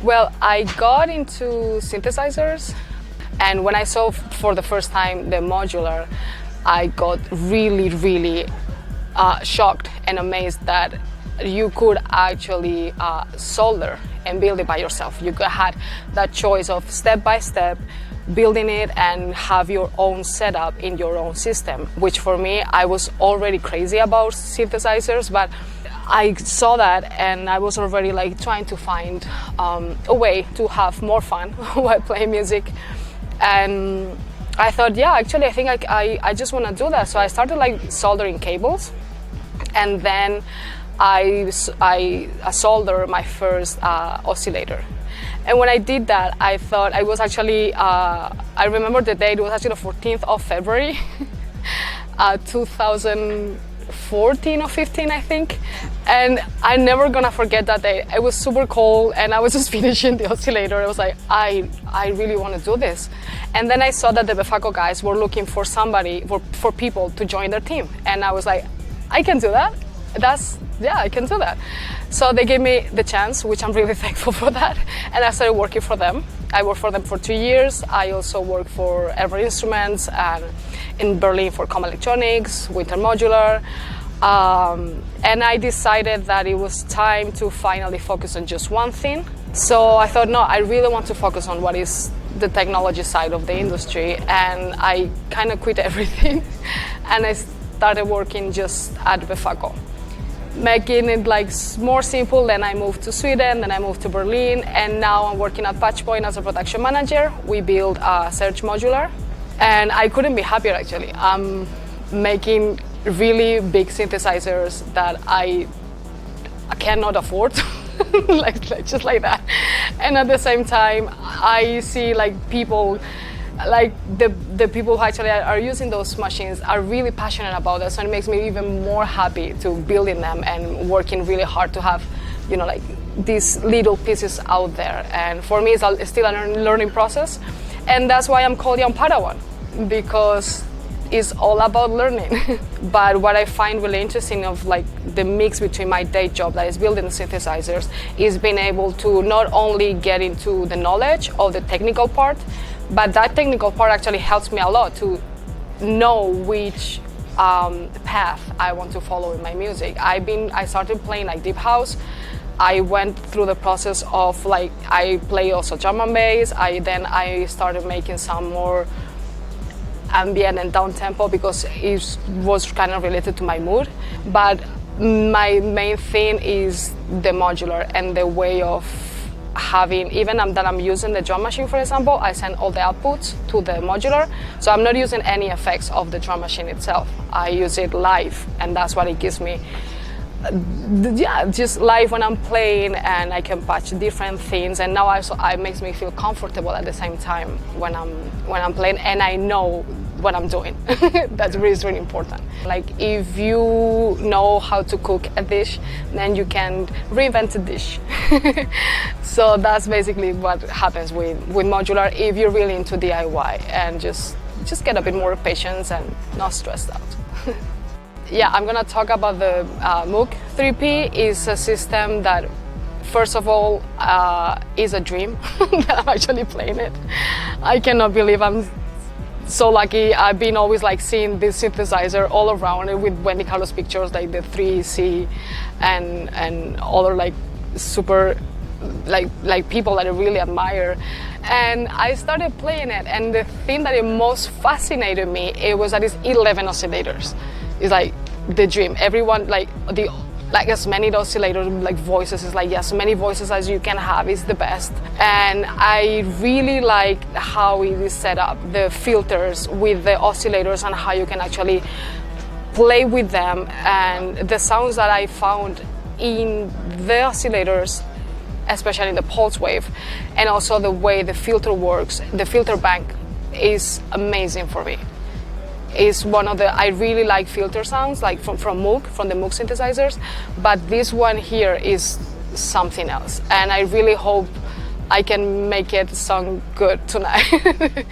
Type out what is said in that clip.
Well, I got into synthesizers, and when I saw for the first time the Modular, I got really shocked and amazed that you could actually solder and build it by yourself. You had that choice of step by step building it and have your own setup in your own system, which for me, I was already crazy about synthesizers, but I saw that and I was already like trying to find a way to have more fun while playing music. And I thought, yeah, actually, I think I just want to do that. So I started like soldering cables, and then I soldered my first oscillator. And when I did that, I thought I was actually, I remember the date, it was actually the 14th of February, 2014 or 15, I think. And I'm never gonna forget that day. It was super cold and I was just finishing the oscillator. I was like, I really wanna do this. And then I saw that the Befaco guys were looking for somebody, for people to join their team. And I was like, I can do that. Yeah, I can do that. So they gave me the chance, which I'm really thankful for that. And I started working for them. I worked for them for 2 years. I also worked for Ever Instruments and in Berlin for Com Electronics, Winter Modular. And I decided that it was time to finally focus on just one thing. So I thought, no, I really want to focus on what is the technology side of the industry. And I kind of quit everything. And I started working just at Befaco, making it like more simple. Then I moved to Sweden, then I moved to Berlin, and now I'm working at Patchpoint as a production manager. We build a Search Modular, and I couldn't be happier actually. I'm making really big synthesizers that I cannot afford, just like that. And at the same time, I see like people, like the people who actually are using those machines are really passionate about it, so it makes me even more happy to building them and working really hard to have, you know, like these little pieces out there. And for me, it's still a learning process, and that's why I'm called Young Padawan, because it's all about learning. But what I find really interesting of like the mix between my day job that is building synthesizers is being able to not only get into the knowledge of the technical part, but that technical part actually helps me a lot to know which path I want to follow in my music. I started playing like deep house. I went through the process of like, I play also drum and bass. Then I started making some more ambient and down tempo because it was kind of related to my mood. But my main thing is the modular and the way of having, even that I'm using the drum machine, for example, I send all the outputs to the modular. So I'm not using any effects of the drum machine itself. I use it live, and that's what it gives me. Yeah, just live when I'm playing, and I can patch different things. And now also it makes me feel comfortable at the same time when I'm playing, and I know what I'm doing. That's really important. Like if you know how to cook a dish, then you can reinvent a dish. So that's basically what happens with modular if you're really into DIY and just get a bit more patience and not stressed out. Yeah, I'm gonna talk about the Moog 3P. Is a system that, first of all, is a dream that I'm actually playing it. I cannot believe I'm so lucky. I've been always like seeing this synthesizer all around it with Wendy Carlos pictures, like the 3C and other like super like people that I really admire. And I started playing it, and the thing that it most fascinated me, it was that it's 11 oscillators. It's like the dream. Everyone like as many oscillators like voices is like, as many voices as you can have is the best. And I really like how it is set up, the filters with the oscillators and how you can actually play with them, and the sounds that I found in the oscillators, especially in the pulse wave, and also the way the filter works, the filter bank is amazing for me. Is one of the, I really like filter sounds like from Moog, from the Moog synthesizers, but this one here is something else, and I really hope I can make it sound good tonight.